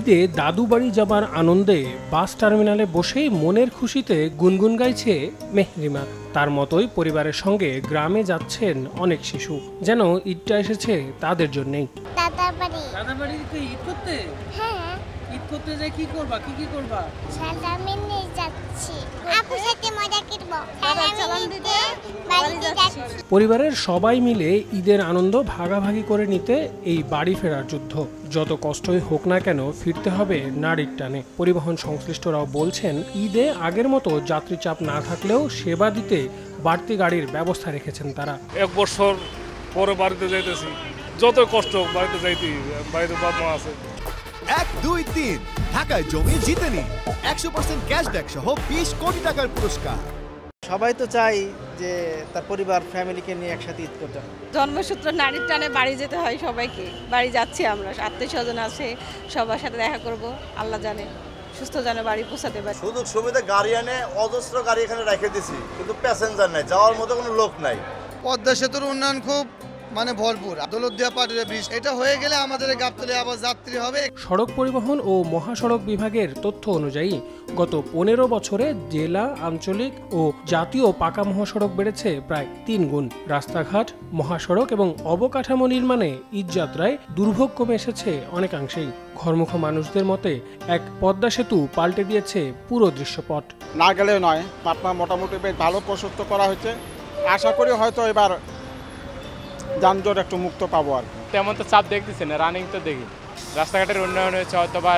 ঈদে দাদু বাড়ি যাবার আনন্দে বাস টার্মিনালে বসেই মনের খুশিতে গুনগুন গাইছে মেহরিমা। তার মতোই পরিবারের সঙ্গে গ্রামে যাচ্ছেন অনেক শিশু, যেন ঈদটা এসেছে তাদের জন্যই। দাদা বাড়িতে ঈদ করতে? হ্যাঁ। ঈদ করতে যাই কি করবা? কি করবা? সালামিনে যাচ্ছি। আপুর সাথে মজা করব। সালামিনে বাড়িতে যাচ্ছি। পরিবারের সবাই মিলে ঈদের আনন্দ ভাগাভাগি করে নিতে এই বাড়ি ফেরার যুদ্ধ। যত কষ্টই হোক না কেন ফিরতে হবে নারীর টানে। পরিবহন সংশ্লিষ্টরাও বলছেন, ঈদে আগের মতো যাত্রী চাপ না থাকলেও সেবা দিতে বাড়তি গাড়ির ব্যবস্থা রেখেছেন তারা। এক বছর পরে বাড়িতে যাইতেছি, যত কষ্ট বাড়িতে যাইতে, বাড়িতে বাবা মা আছে। 1, 2, 3 ঢাকায় জমি জিতে নিন 100% ক্যাশব্যাক সহ 20 কোটি টাকার পুরস্কার। সবাই তো চাই যে তার পরিবার ফ্যামিলিকে নিয়ে একসাথে ঈদ করতে। জন্মসূত্র নারীর টানে বাড়ি যেতে হয় সবাইকে। বাড়ি যাচ্ছি আমরা, আত্মীয় স্বজন আছে, সবার সাথে দেখা করব। আল্লাহ জানে সুস্থ জানে বাড়ি পৌঁছাতে পারে। সুযোগ সুবিধা গাড়ি এনে অজস্র গাড়ি এখানে রেখে দিছি, কিন্তু প্যাসেঞ্জার নাই, যাওয়ার মতো কোনো লোক নাই। পদ্মা সেতুর উন্নয়ন খুব ভরপুর। দৌলতদিয়া পাটুরিয়া ব্রিজ এটা হয়ে গেলে আমাদের গাবতলী আবার যাত্রী হবে। সড়ক পরিবহন ও মহাসড়ক বিভাগের তথ্য অনুযায়ী গত 15 বছরে জেলা, আঞ্চলিক ও জাতীয় পাকা মহাসড়ক বেড়েছে প্রায় 3 গুণ। রাস্তাঘাট, মহাসড়ক এবং অবকাঠামো নির্মাণে ঈদযাত্রায় দুর্ভোগ কমে এসেছে অনেকাংশেই। ঘরমুখ মানুষদের মতে এক পদ্মা সেতু পাল্টে দিয়েছে পুরো দৃশ্যপট। না গেলেও নয়, পাটনা মোটামুটি বেশ ভালো প্রশস্ত করা হয়েছে। আশা করি হয়তো এবার যানজট একটু মুক্ত পাবো আর কি। তেমন তো চাপ দেখতেছি না, রানিং তো দেখি। রাস্তাঘাটের উন্নয়ন হয়েছে, হয়তো বা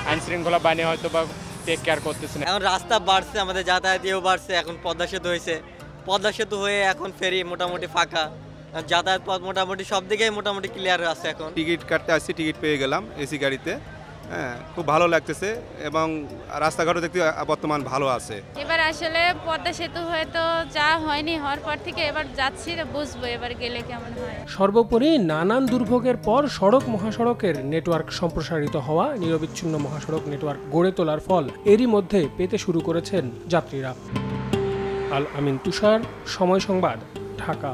আইন শৃঙ্খলা বানিয়ে হয়তো বা টেক কেয়ার করতেছে না। এখন রাস্তা বাড়ছে, আমাদের যাতায়াতেও বাড়ছে। এখন পদ্মা সেতু হয়েছে, পদ্মা সেতু হয়ে এখন ফেরি মোটামুটি ফাঁকা, যাতায়াত পথ মোটামুটি সব দিকেই মোটামুটি ক্লিয়ার আছে। এখন টিকিট কাটতে আসছি, টিকিট পেয়ে গেলাম এসি গাড়িতে। হ্যাঁ, খুব ভালো লাগতেছে এবং রাস্তাঘাটও দেখতে বর্তমান ভালো আছে। এবার আসলে পদ্মা সেতু হয়তো যা হয়নি, হওয়ার পর থেকে এবার যাচ্ছি, বুঝবো এবার গেলে কেমন হয়। সর্বোপরি নানান দুর্ভোগের পর সড়ক মহাসড়কের নেটওয়ার্ক সম্প্রসারিত হওয়া, নিরবিচ্ছিন্ন মহাসড়ক নেটওয়ার্ক গড়ে তোলার ফল এরই মধ্যে পেতে শুরু করেছেন যাত্রীরা। আল আমিন তুষার, সময় সংবাদ, ঢাকা।